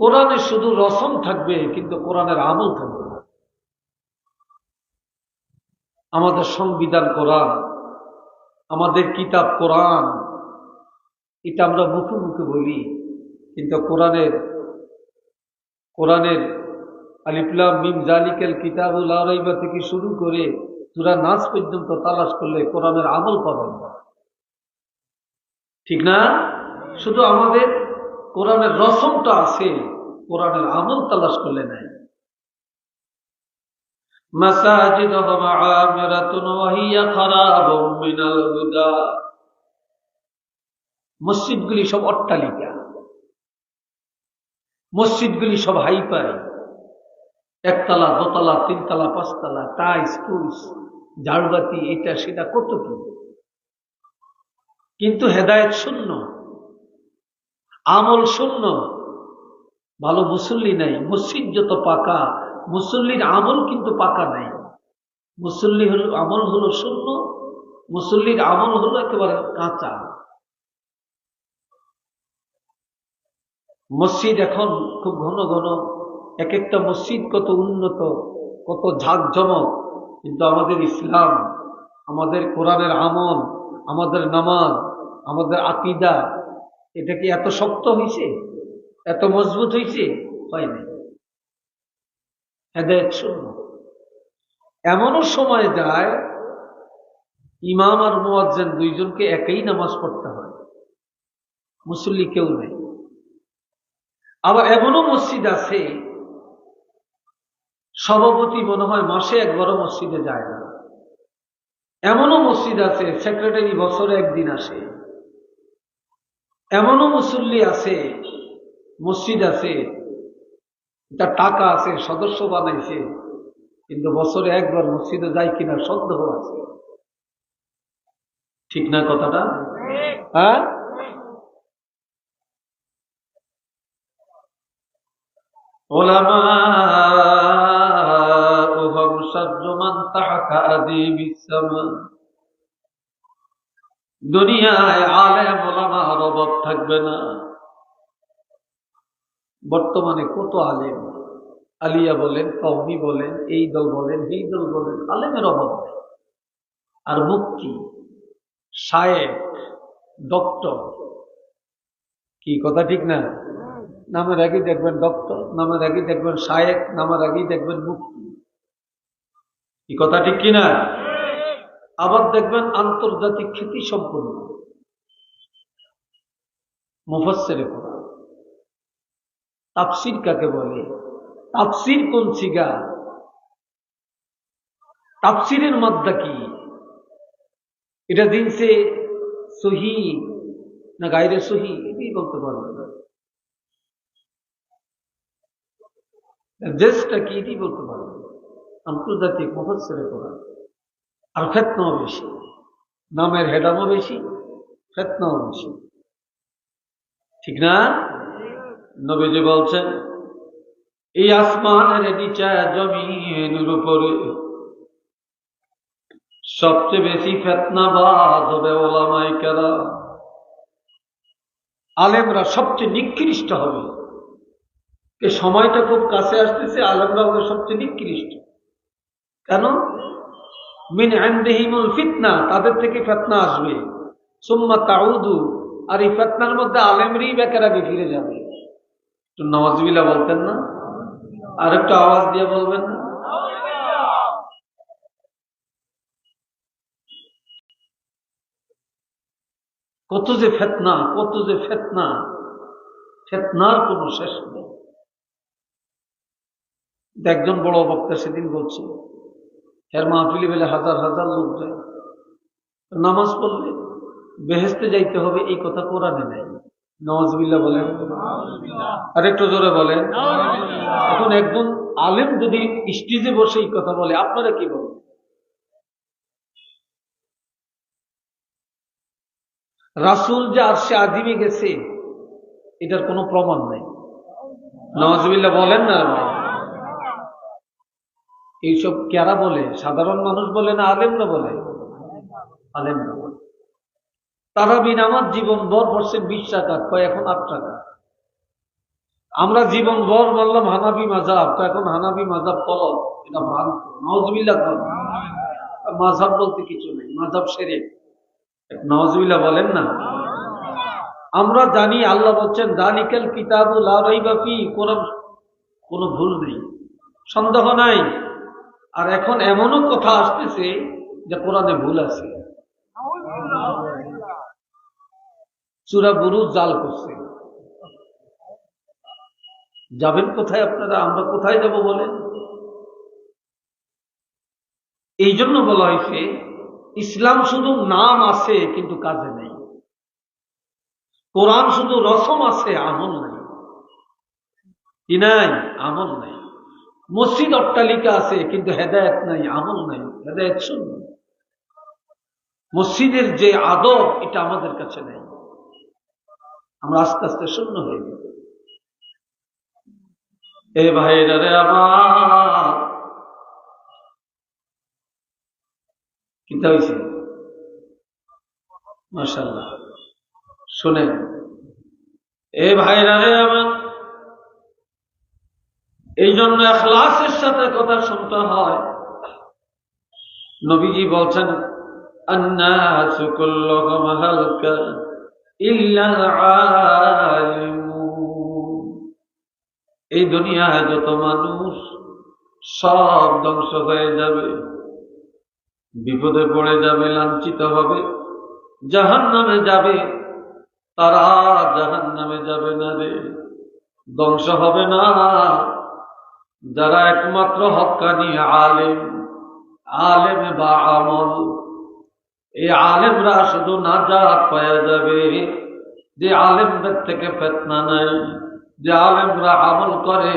কোরআনে শুধু রসম থাকবে, কিন্তু কোরআনের আমল থাকবে না। আমাদের সংবিধান কোরআন, আমাদের কিতাব কোরআন, এটা আমরা মুখে মুখে বলি, কিন্তু কোরআনের কোরআনের আলিফ লাম মিম যালিকাল কিতাবুল লা রাইবা থেকে শুরু করে সূরা নাস পর্যন্ত তালাশ করলে কোরআনের আমল পাবেন না, ঠিক না? শুধু আমাদের কোরআনের রসমটা আছে, কোরআনের আমল তালাশ করলে নাই। মাসাজিদুহুম আমিরাতুন ওয়া হিয়া খারাবুম মিনাল হুদা। মসজিদগুলি সব অট্টালিকা, মসজিদগুলি সব হাইফাই, একতলা দোতলা তিনতলা পাঁচতলা, টাইলস টুলস ঝাড়বাতি এটা সেটা কত কি, কিন্তু হেদায়েত শূন্য, আমল শূন্য। ভালো মুসল্লি নাই, মসজিদ যত পাকা, মুসল্লির আমল কিন্তু পাকা নাই। মুসল্লি হলো আমল হলো শূন্য, মুসল্লির আমল হলো একেবারে কাঁচা। মসজিদ এখন খুব ঘন ঘন, এক একটা মসজিদ কত উন্নত, কত ঝাঁকজমক, কিন্তু আমাদের ইসলাম, আমাদের কোরআনের আমল, আমাদের নামাজ, আমাদের আকীদা, এটা কি এত শক্ত হয়েছে, এত মজবুত হয়েছে? হয়নি। হেদায়েত শূন্য। এমনও সময় যায় ইমাম আর মুয়াজ্জিন দুইজনকে একই নামাজ পড়তে হয়, মুসল্লি কেউ নেই। আবার এমনও মসজিদ আছে সভাপতি মনে হয় মাসে একবারও মসজিদে যায় না। এমনও মসজিদ আছে সেক্রেটারি বছরে একদিন আসে। এমনও মুসল্লি আছে, মসজিদ আছে, তার টাকা আছে, সদস্য বানাইছে, কিন্তু বছরে একবার মসজিদে যায় কিনা সন্দেহ আছে, ঠিক না কথাটা? হ্যাঁ, উলামাউহুম শাররু মান তাহতা আযীবিস সামা। দুনিয়ায় আলেম ওলামার অভাব থাকবে না। বর্তমানে কত আলেম, আলিয়া বলেন, কওমি বলেন, এই দল বলেন, এই দল বলেন, আলেমের অভাব নেই। আর মুফতি, শায়েখ, ডক্টর, কি কথা ঠিক না? নামের আগে দেখবেন ডক্টর, নামের আগে দেখবেন শায়েখ, নামের আগে দেখবেন মুফতি, কি কথা ঠিক কিনা? আবার দেখবেন আন্তর্জাতিক খ্যাতি সম্পন্ন মুফাসসিরে কোরআন। তাফসীর কাকে বলে? তাফসীর কোন সিগা? তাফসীরের মাদ্দা কি? এটা দিনসে সহি না গায়রে সহি, এটাই বলতে পারবে না। দেশটা কি, এটাই বলতে পারবে না। আন্তর্জাতিক মুফাসসিরে কোরআন। আর ফিতনাও বেশি, নামের হেডামও বেশি, ফিতনাও বেশি, ঠিক না? নবীজি বলছেন এই আসমানের নিচে জমিনের উপরে সবচেয়ে বেশি ফিতনাবাজ হবে ওলামায়ে কেরাম। আলেমরা সবচেয়ে নিকৃষ্ট হবে। এই সময়টা খুব কাছে আসতেছে, আলেমরা হবে সবচেয়ে নিকৃষ্ট। কেন? মিন ইনদিহিমুল ফিতনা, তাদের থেকে ফিতনা আসবে। সুম্মা তাউদু, আর এই ফিতনার মধ্যে আলেমরই বেকারাবে ফিরে যাবে। তো নাউযুবিল্লাহ বলতেন না? আর একটু আওয়াজ দিয়ে বলবেন না? কত যে ফিতনা, কত যে ফিতনা, ফিতনার কোনো শেষ নেই। একজন বড় বক্তা সেদিন বলছে এর মাহফিলে বেলে হাজার হাজার লোক যায়, নামাজ পড়লে বেহেশতে যাইতে হবে, এই কথা কোরআনে নেই। নাউযুবিল্লাহ বলেন, আর একটু জোরে বলেন। এখন একজন আলেম যদি স্টেজে বসে এই কথা বলে, আপনারা কি বলেন? রাসূল যে আরশে আযিমে গেছে এটার কোনো প্রমাণ নাই। নাউযুবিল্লাহ বলেন না ভাই? এইসব কারা বলে? সাধারণ মানুষ বলে না আলেমরা বলে? আলেমরা বলে। তারাবি নামাজ জীবন ভর পড়ছেন 20 টাকা, কয় এখন 8 টাকা। আমরা জীবন ভর বললাম হানাফি মাযহাব, তো এখন হানাফি মাযহাব ফলত, এটা ভ্রান্ত। নাউযুবিল্লাহ। মাযহাব বলতে কিছু নেই, মাযহাব শিরক। নাউযুবিল্লাহ বলেন না। আমরা জানি আল্লাহ বলছেন যালিকাল কিতাবু লা রাইবা ফি, কোনো ভুল নেই, সন্দেহ নাই। আর এখন এমনও কথা আসতেছে যে কোরআনে ভুল আছে। সূরা বুরুজ জাল করছে। যাবেন কোথায় আপনারা? আমরা কোথায় যাব বলেন? এই জন্য বলা হয়েছে ইসলাম শুধু নাম আছে কিন্তু কাজে নেই। কোরআন শুধু রসম আছে, আমল নাই। কি নাই? আমল নাই। মসজিদ অট্টালিকা আছে কিন্তু হেদায়েত নাই, আমল নাই, হেদায়েত শূন্য। মসজিদের যে আদব, এটা আমাদের কাছে নেই। আমরা আস্তে আস্তে শূন্য হয়ে গেল। এ ভাইরা রে আমার, কিতা হয়েছে? মাশাআল্লাহ, শুনেন। এ ভাইরা রে আমার, এই জন্য ইখলাসের সাথে কথা শুনতে হয়। নবীজি বলছেন আন্নাসু কুল্লুহুম হালকা ইল্লাল আলিমুন। এই দুনিয়ায় যত মানুষ সব ধ্বংস হয়ে যাবে, বিপদে পড়ে যাবে, লাঞ্ছিত হবে, জাহান্নামে যাবে। তারা জাহান্নামে যাবে না রে, ধ্বংস হবে না যারা একমাত্র হক্কানি আলেম, আলেম বা আমল। এই আলেমরা শুধু নাজাত পাওয়া যাবে যে আলেমদের থেকে ফিতনা নাই, যে আলেমরা আমল করে,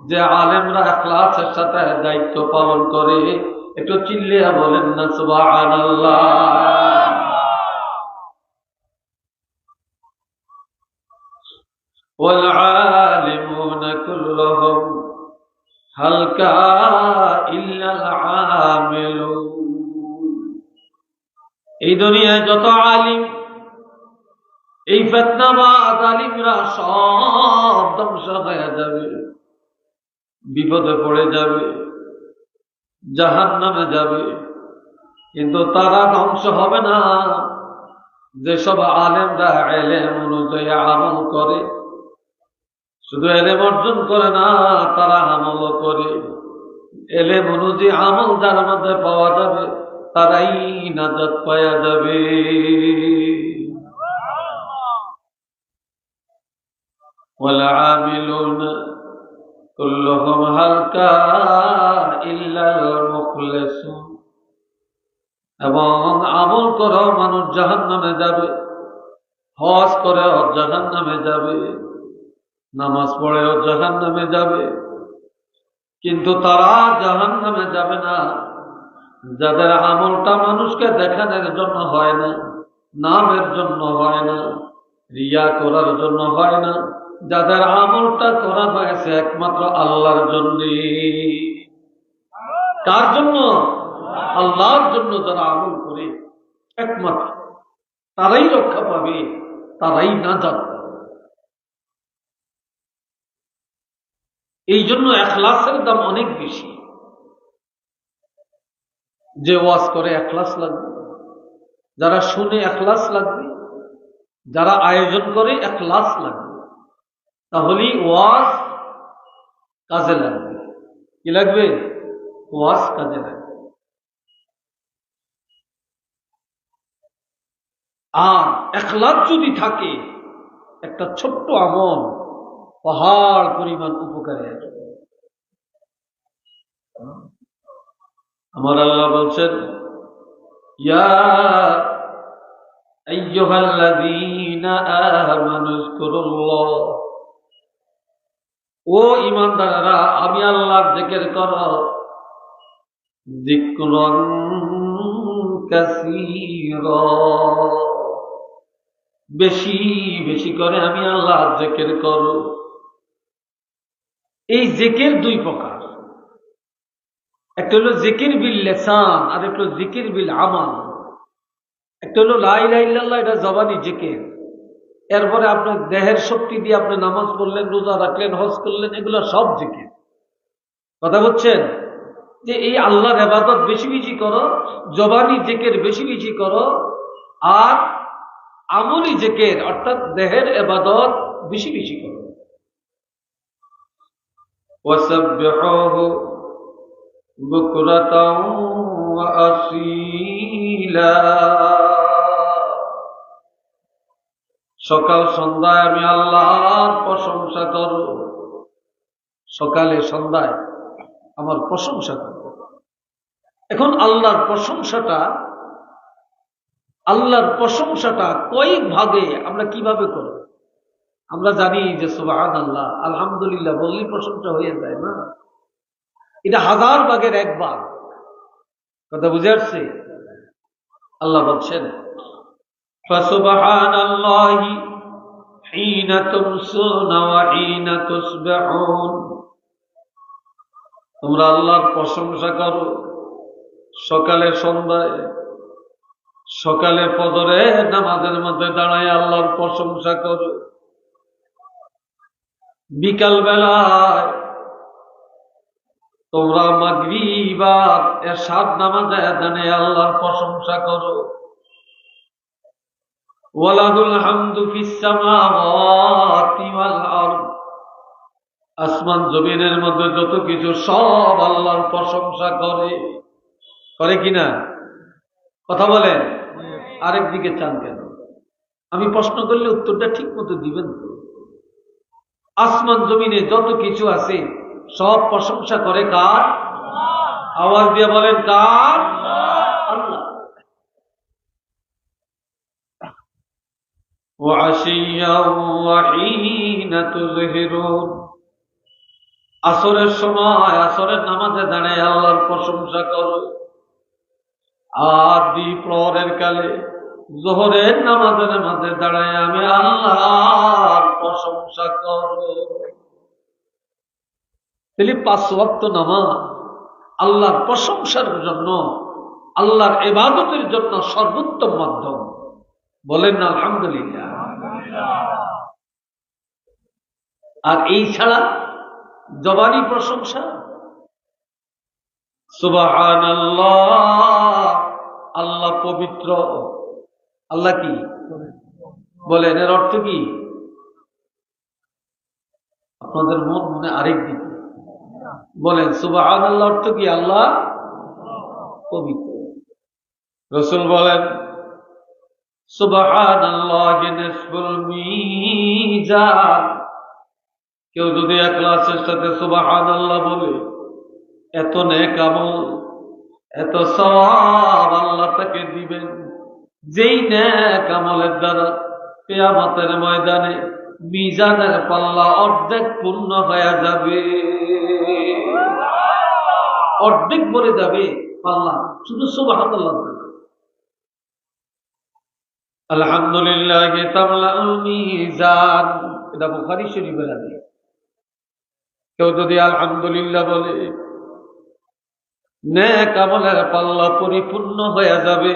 যে আলেমরা ইখলাসের সাথে দায়িত্ব পালন করে। একটু চিল্লিয়া বলেন না সুবহানাল্লাহ। ওয়াল আলিমুনা কুল্লুহুম হালকা ইল্লাল আমিলুন। এই দুনিয়ায় যত আলিম, এই ফিতনাবাজ আলিমরা সব ধ্বংস হয়ে যাবে, বিপদে পড়ে যাবে, জাহান্নামে যাবে। কিন্তু তারা ধ্বংস হবে না যেসব আলেমরা ইলম অনুযায়ী আমল করে। শুধু ইলম অর্জন করে না, তারা আমলও করে। ইলম অনুযায়ী আমল যার মধ্যে পাওয়া যাবে, তারাই নাজাত পাওয়া যাবে। ওয়াল আমিলুনা কুল্লুহুম হালকা ইল্লাল মুখলিসুন। এবং আমল করে মানুষ জাহান্নামে যাবে, হজ করে জাহান্নামে যাবে, নামাজ পড়েও জাহান্নামে যাবে। কিন্তু তারা জাহান্নামে যাবে না যাদের আমলটা মানুষকে দেখানোর জন্য হয় না, নামের জন্য হয় না, রিয়া করার জন্য হয় না। যাদের আমলটা করা হয়েছে একমাত্র আল্লাহর জন্য। কার জন্য? আল্লাহর জন্য। যারা আমল করে একমাত্র তারাই রক্ষা পাবে, তারাই নাজাত পাবে। এই জন্য ইখলাসের দাম অনেক বেশি। যে ওয়াজ করে ইখলাস লাগবে, যারা শুনে ইখলাস লাগবে, যারা আয়োজন করে ইখলাস লাগবে, তাহলেই ওয়াজ কাজে লাগবে। কি লাগবে? ওয়াজ কাজে লাগবে। আর ইখলাস যদি থাকে, একটা ছোট্ট আমল পাহাড় পরিমাণ উপকারে আসবে। আমার আল্লাহ বলছেন ইয়া আইয়ুহাল্লাযীনা আমানু যকুরুল্লাহ। ও ঈমানদাররা, আমি আল্লাহর জিকির করো, যিকরান কাসীরা, বেশি বেশি করে আমি আল্লাহর জিকির করো। এই জিকির দুই প্রকার, একটা হলো জিকির বিল লিসান, আর একটা হলো জিকির বিল আমাল। একটা হলো লা ইলাহা ইল্লাল্লাহ, এটা জবানি জিকির, এরপরে আপনার দেহের শক্তি দিয়ে আপনি নামাজ পড়লেন, রোজা রাখলেন, হজ করলেন, এগুলো সব জিকির। কথা বলছেন যে এই আল্লাহর ইবাদত বেশি বেশি করো, জবানি জিকির বেশি বেশি করো, আর আমলি জিকির অর্থাৎ দেহের ইবাদত বেশি বেশি করো। ওয়াসাব্বিহুহু বুকরাতাও ওয়া আসীলা, সকাল সন্ধ্যায় আমি আল্লাহর প্রশংসা করো। সকালে সন্ধ্যায় আমার প্রশংসা করো। এখন আল্লাহর প্রশংসাটা কয়েক ভাগে আমরা কিভাবে করব? আমরা জানি যে সুবহানাল্লাহ, আলহামদুলিল্লাহ বললেই প্রশংসা হয়ে যায় না, এটা 1000 ভাগের 1 ভাগ। কথা বুঝে আসছে? আল্লাহ বলছেন ফাসুবহানাল্লাহি হিনা তুমসুনা ওয়া হিনা তুসবিহুন, তোমরা আল্লাহর প্রশংসা করো সকালে সন্ধ্যায়, সকালে ফজরে নামাজের মধ্যে দাঁড়ায় আল্লাহর প্রশংসা করো, বিকাল বেলায় তোমরা মাগরিব আর এশার নামাজে দাঁড়িয়ে আল্লাহর প্রশংসা করো। ওয়ালাহুল হামদু ফিস সামাওয়াতি ওয়াল আরদ, আসমান জমিনের মধ্যে যত কিছু সব আল্লাহর প্রশংসা করে। করে কিনা? কথা বলেন। আরেক দিকে চান কেন? আমি প্রশ্ন করলে উত্তরটা ঠিক মতো দিবেন তো। আসমান জমিনে যত কিছু আছে সব প্রশংসা করে কার? আওয়াজ দিয়ে বলেন কার? আল্লাহ। ওয়াশিয়া ওয়া হিনা তুযহিরুন, আসরের সময় আসরের নামাজে দাঁড়িয়ে আল্লাহর প্রশংসা করো, আর দ্বিপ্রহরের কালে যোহরের নামাজের মাঝে দাঁড়ায় আমি আল্লাহর প্রশংসা করো। তাহলে 5 ওয়াক্ত নামাজ আল্লাহর প্রশংসার জন্য, আল্লাহর ইবাদতের জন্য সর্বোত্তম মাধ্যম। বলেন না আলহামদুলিল্লাহ। আর এই ছাড়া জবানি প্রশংসা, সুবহানাল্লাহ, আল্লাহ পবিত্র। আল্লাহ কি বলেন? এর অর্থ কি? আপনাদের মনে আরেক দিক বলেন, সুবহানাল্লাহ অর্থ কি? আল্লাহ পবিত্র। রাসূল বলেন সুবহানাল্লাহি নিসফুল মিজান, কেউ যদি ইখলাসের সাথে সুবহানাল্লাহ বলে, এত নেক আমল, এত সওয়াব আল্লাহ তাকে দিবেন, যেই নেক আমলের দ্বারা কিয়ামতের ময়দানে মিজানের পাল্লা অর্ধেক পূর্ণ হয়ে যাবে। অর্ধেক ভরে যাবে পাল্লা, শুধু সুবহানাল্লাহ। আলহামদুলিল্লাহ তামলাউল মিজান, এটা বুখারী শরীফের হাদিস। কেউ যদি আলহামদুলিল্লাহ বলে, নেক আমলের পাল্লা পরিপূর্ণ হয়ে যাবে,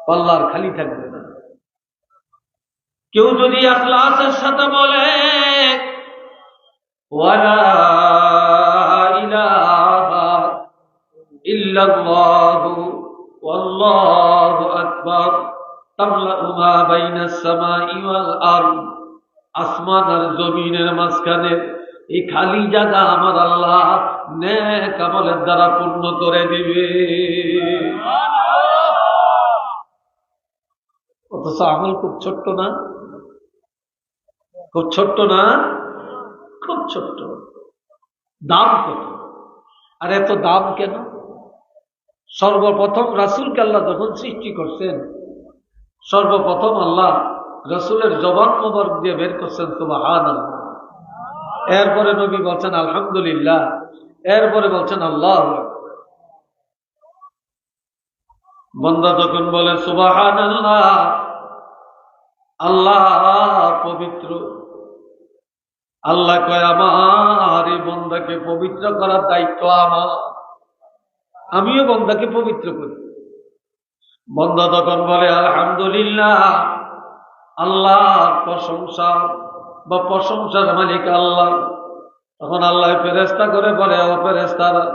পাল্লার খালি থাকবে না। কেউ যদি ইখলাসের সাথে বলে ওয়ালা ইলাহা ইল্লাল্লাহু ওয়াল্লাহু আকবার, তামলাউ মা বাইনাস সামাই ওয়াল আরদ, আসমান আর জমিনের মাঝখানে এই খালি জায়গা আমার আল্লাহ নেক আমলের দ্বারা পূর্ণ করে দিবে। অথচ আমল খুব ছোট্ট না? খুব ছোট্ট না? খুব ছোট্ট। দাম কত? আর এত দাম কেন? সর্বপ্রথম রাসূলকে আল্লাহ যখন সৃষ্টি করছেন, সর্বপ্রথম আল্লাহ রাসূলের জবান মোবারক দিয়ে বের করছেন সুবহানাল্লাহ। এরপরে নবী বলছেন আলহামদুলিল্লাহ, এরপরে বলছেন আল্লাহু আকবার। বান্দা যখন বলে সুবহানাল্লাহ, আল্লাহ পবিত্র, আল্লাহ কয় আমার এই বান্দাকে পবিত্র করার দায়িত্ব আমার, আমিও বান্দাকে পবিত্র করি। বান্দা তখন বলে আলহামদুলিল্লাহ, আল্লাহর প্রশংসা বা প্রশংসার মালিক আল্লাহ। তখন আল্লাহ ফেরেশতা করে বলে, ও ফেরেশতারা,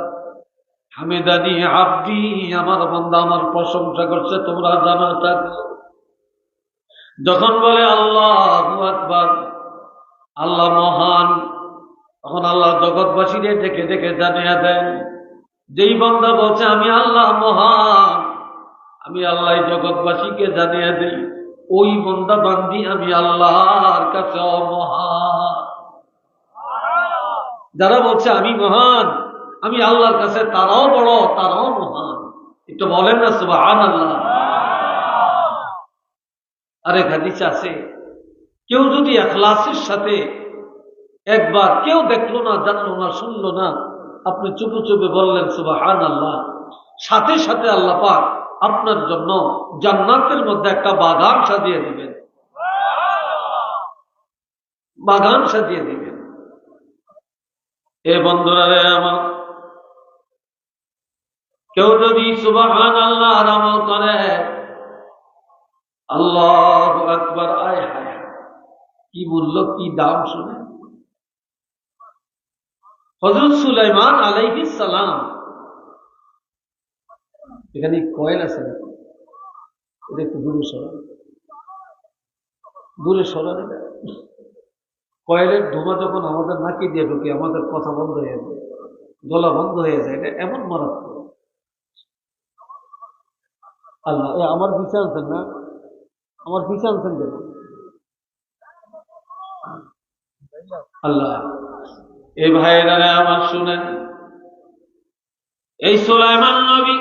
হামিদানি আব্দি, আমার বান্দা আমার প্রশংসা করছে, তোমরা জানো থাকো। যখন বলে আল্লাহু আকবার, আল্লাহ মহান, তখন আল্লাহ জগৎবাসীরে ডেকে ডেকে জানিয়ে দেন, যেই বান্দা বলছে আমি আল্লাহ মহান, আমি আল্লাহ জগৎবাসীকে জানিয়ে দিই, ওই বান্দা বান্দি আমি আল্লাহর কাছে মহান। যারা বলছে আমি মহান, আমি আল্লাহর কাছে তারাও বড়, তারাও মহান। একটু বলেন না সুবহানাল্লাহ। আরেক হাদিস আছে, কেউ যদি ইখলাসের সাথে একবার, কেউ দেখলো না, জানলো না, শুনলো না, আপনি চুপে চুপে বললেন সুবহানাল্লাহ, সাথে সাথে আল্লাহ পাক আপনার জন্য জান্নাতের মধ্যে একটা বাগান সাজিয়ে দিবেন, বাগান সাজিয়ে দিবেন। এ বন্ধুরা রে আমার, কেউ যদি সুবহানাল্লাহর আমল করে, আল্লাহু আকবার, আয় হায়, কি মূল্য, কি দাম শুনে। হযরত সুলাইমান আলাইহিস সালাম, এখানে কয়েল আছে, এটা একটু দূরে সরান, দূরে সরান। কয়েলের ধোঁয়া যখন আমাদের নাকি দিয়ে ঢুকে, আমাদের কথা বন্ধ হয়ে যায়, গলা বন্ধ হয়ে যায়, এটা এমন মারাত্মক। আল্লাহ, আমার পিছিয়ে আনছেন না, আমার পিছিয়ে আনছেন কেন? আল্লাহ, এই ভাইরা আমার শুনেন, এই সুলাইমান নবী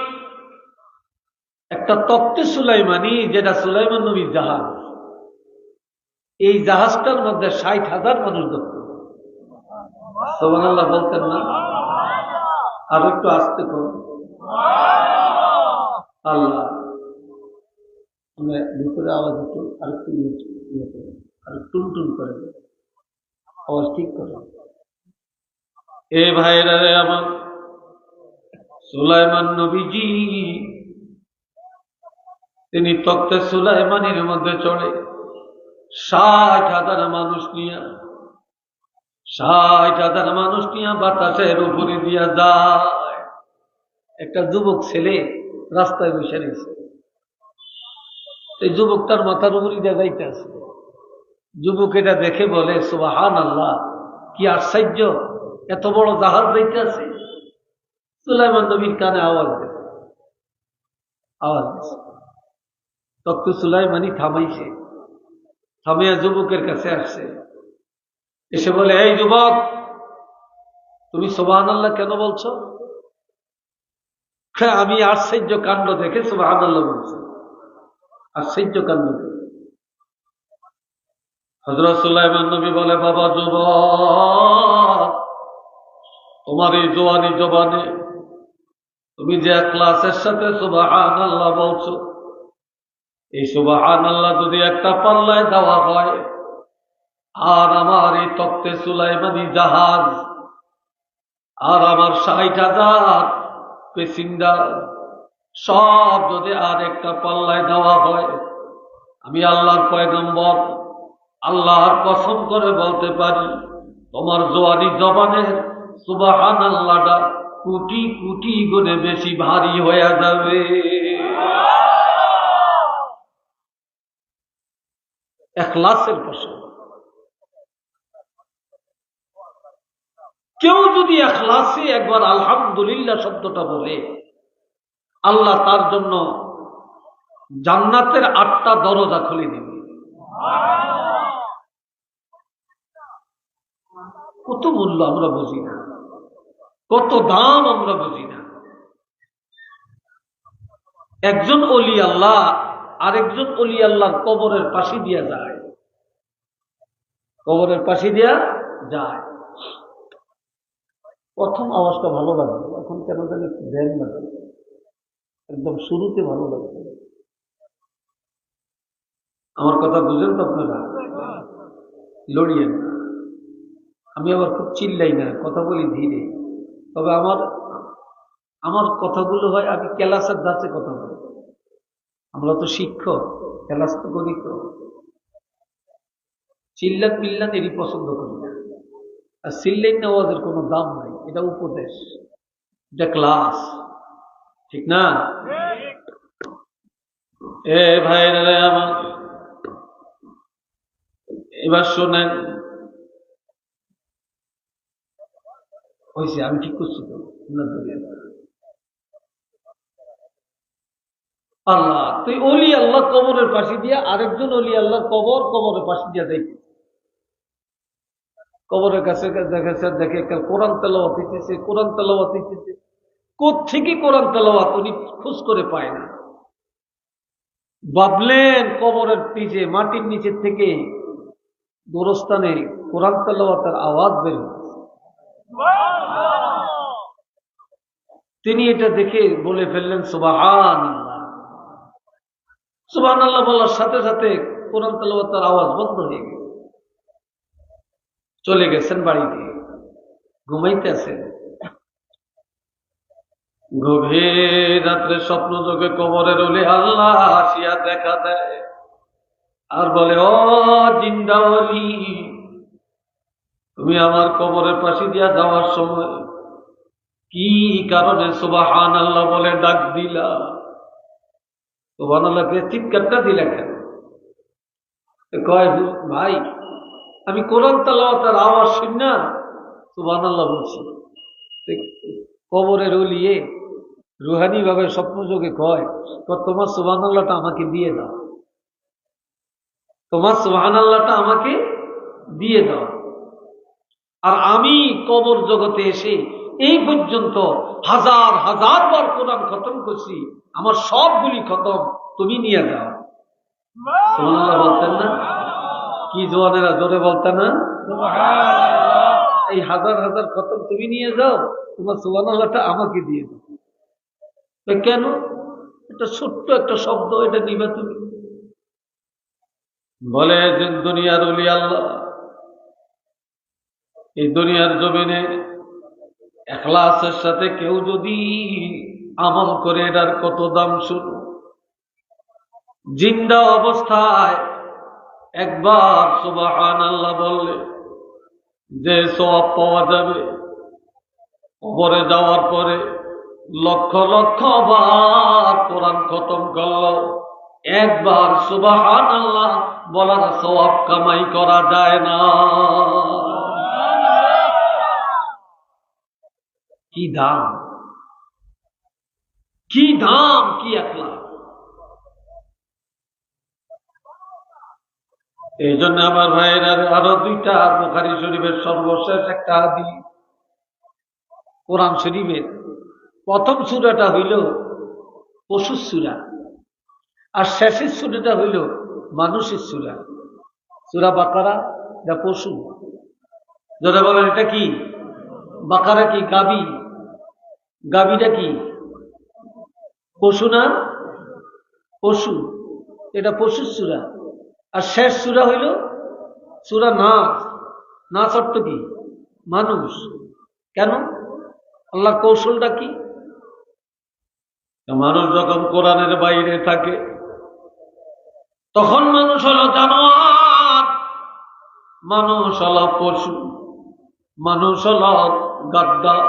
একটা তক্তে সুলাইমানি, যেটা সুলাইমান নবীর জাহাজ, এই জাহাজটার মধ্যে 60,000 মানুষ ধরত। সুবহানাল্লাহ বলতেন না? আর একটু আসতে কর। আল্লাহ, ভিতরে আওয়াজ একটু আর একটু ইয়ে করে, আর টুন টুন করে আওয়াজ ঠিক করে। এ ভাইরা রে আমার, সুলাইমান নবীজি তিনি তক্তে সুলাইমানির মধ্যে চড়ে 60,000 মানুষ নিয়ে, 60,000 মানুষ নিয়ে বাতাসের উপরে দিয়া যায়। একটা যুবক ছেলে রাস্তায় বসে রয়েছে, এই যুবকটার মাথার উপরে দিয়ে যাইতে আছে। যুবক এটা দেখে বলে, সুবহানাল্লাহ, কি আশ্চর্য, এত বড় জাহাজ যাইতে আছে। সুলাইমান নবীর কানে আওয়াজ দেয়, আওয়াজ দিচ্ছে। তক্তে সুলাইমানি থামাইছে, থামিয়া যুবকের কাছে আসছে, এসে বলে, এই যুবক, তুমি সুবহানাল্লাহ কেন বলছো? আমি আশ্চর্য কাণ্ড দেখে সুবহানাল্লাহ বলছি, আশ্চর্য কাণ্ড দেখে। হযরত সুলাইমান নবী বলে, বাবা যুবক, তোমার এই জোয়ানি জবানে তুমি যে ইখলাসের সাথে সুবহানাল্লাহ বলছো, এই সুবহানাল্লাহ যদি একটা পাল্লায় দেওয়া হয়, আর আমার এই তক্তে সুলাইমানি জাহাজ, আর আমার 60,000 প্যাসেঞ্জার সব যদি আর একটা পাল্লায় দেওয়া হয়, আমি আল্লাহর পয়গম্বর আল্লাহর কসম করে বলতে পারি, তোমার জোয়ানি জবানের সুবহানাল্লাহটা কোটি কোটি গুণে বেশি ভারী হয়ে যাবে। ইখলাসের প্রশ্ন। কেউ যদি ইখলাসে একবার আলহামদুলিল্লাহ শব্দটা বলে, আল্লাহ তার জন্য জান্নাতের 8টা দরজা খুলে দিবে। কত মূল্য আমরা বুঝি না, কত দাম আমরা বুঝি না। একজন ওলি আল্লাহ আরেকজন ওলি আল্লাহর কবরের পাশে দিয়া যায়, কবরের পাশে দিয়া যায়। প্রথম আওয়াজটা ভালো লাগবে, এখন কেন জানি একটু দেন লাগে, একদম শুরুতে ভালো লাগবে। আমার কথা বুঝেন তো আপনারা? লড়িয়েন না। আমি আবার খুব চিল্লাই না, কথা বলি ধীরে, তবে আমার কথাগুলো হয়, আমি ক্লাসের দাসে কথা বলি। আমরা তো শিক্ষক, ক্লাস তো করি তো। চিল্লান মিল্লান এরই পছন্দ করি না। আর চিল্লাইন আওয়াজের কোনো দাম নাই, এটা উপদেশ, এটা ক্লাস, ঠিক না? এ ভাইরা আমার, এবার শোনেন, হয়েছে আমি ঠিক করছি তো? আল্লাহ, তুই অলি আল্লাহ কবরের পাশে দিয়া আরেকজন অলি আল্লাহর কবরের পাশে দিয়া দেখি, কবরের কাছে দেখেছে, দেখে কোরআন তেলাওয়াত হইতেছে, কোরআন তেলাওয়াত হইতেছে, কোত্থেকে কোরআন তেলাওয়াত উনি খোঁজ করে পায় না। ভাবলেন কবরের নিচে, মাটির নিচের থেকে গোরস্থানে কোরআন তেলাওয়াতের আওয়াজ বের হচ্ছে। তিনি এটা দেখে বলে ফেললেন সুবহানাল্লাহ। সুবহানাল্লাহ বলার সাথে সাথে কোরআন তেলাওয়াতের আওয়াজ বন্ধ হয়ে গেল। চলে গেছেন বাড়িতে, ঘুমাইতেছেন। গভীর রাত্রে স্বপ্ন যোগে কবরের ওলি আল্লাহ আসিয়া দেখা দেয় আর বলে, ও জিন্দা ওলি, তুমি আমার কবরের পাশে দিয়া যাওয়ার সময় কি কারণে সুবহানাল্লাহ বলে ডাক দিলা? সুবহানাল্লাহকে চিৎকারটা দিলা কেন? কয়, ভাই আমি কোরআন তেলাওয়াতের আওয়াজ শুনি না সুবহানাল্লাহ বলছি। কবরের ওলিয়ে রুহানি ভাবে স্বপ্ন যোগে কয়, তোমার সুবহানাল্লাহটা আমাকে দিয়ে দাও, তোমার সুবহানাল্লাহটা আমাকে দিয়ে দাও। আর আমি কবর জগতে এসে এই পর্যন্ত হাজার হাজার বার কোরআন খতম করছি, আমার সবগুলি খতম তুমি নিয়ে যাও। সুবহানাল্লাহ বলতেন না? কি জওয়ানেরা জোরে বলতেন না? এই হাজার হাজার খতম তুমি নিয়ে যাও, তোমার সুবহানাল্লাহটা আমাকে দিয়ে দাও। কেন? এটা ছোট্ট একটা শব্দ, এটা নিবে তুমি? বলে যে দুনিয়ার ওলি আল্লাহ এই দুনিয়ার জমিনে ইখলাসের সাথে কেউ যদি আমল করে, এটার কত দাম শুনো। জিন্দা অবস্থায় একবার সুবহানাল্লাহ বললে যে সওয়াব পাওয়া যাবে, কবরে যাওয়ার পরে লক্ষ লক্ষ বার কোরআন খতম করল, একবার সুবহানাল্লাহ বলার সওয়াব কামাই করা যায় না। কি দাম, কি দাম, কি ইখলাস! এই জন্য আমার ভাইয়েরা আরো দুইটা বুখারী শরীফের সর্বশেষ একটা হাদিস, কোরআন শরীফের প্রথম সূরাটা হইল পশুর সূরা, আর শেষের সূরাটা হইল মানুষের সূরা। সূরা বাকারা, এটা পশু। যারা বলেন এটা কি বাকারা? কি গাবি? গাবিটা কি পশু না? পশু, এটা পশুর সূরা। আর শেষ সূরা হইল সূরা নাস। নাস অর্থ কি? মানুষ। কেন? আল্লাহর কৌশলটা কি? মানুষ যখন কোরআনের বাইরে থাকে তখন মানুষ হলো জানোয়ার, মানুষ হলো পশু, মানুষ হলো গাদ্দার।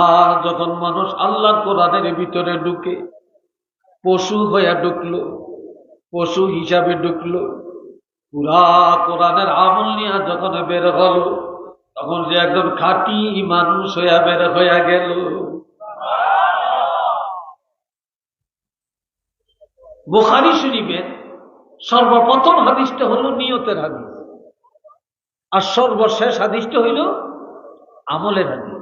আর যখন মানুষ আল্লাহর কোরআনের ভিতরে ঢুকে, পশু হয়ে ঢুকলো, পশু হিসাবে ঢুকলো, পুরা কোরআনের আমল নিয়ে যখন বের হলো, তখন যে একজন খাঁটি মানুষ হইয়া বের হইয়া গেল। বুখারী শরীফের সর্বপ্রথম হাদিসটা হলো নিয়তের হাদিস, আর সর্বশেষ হাদিসটা হইল আমলের হাদিস।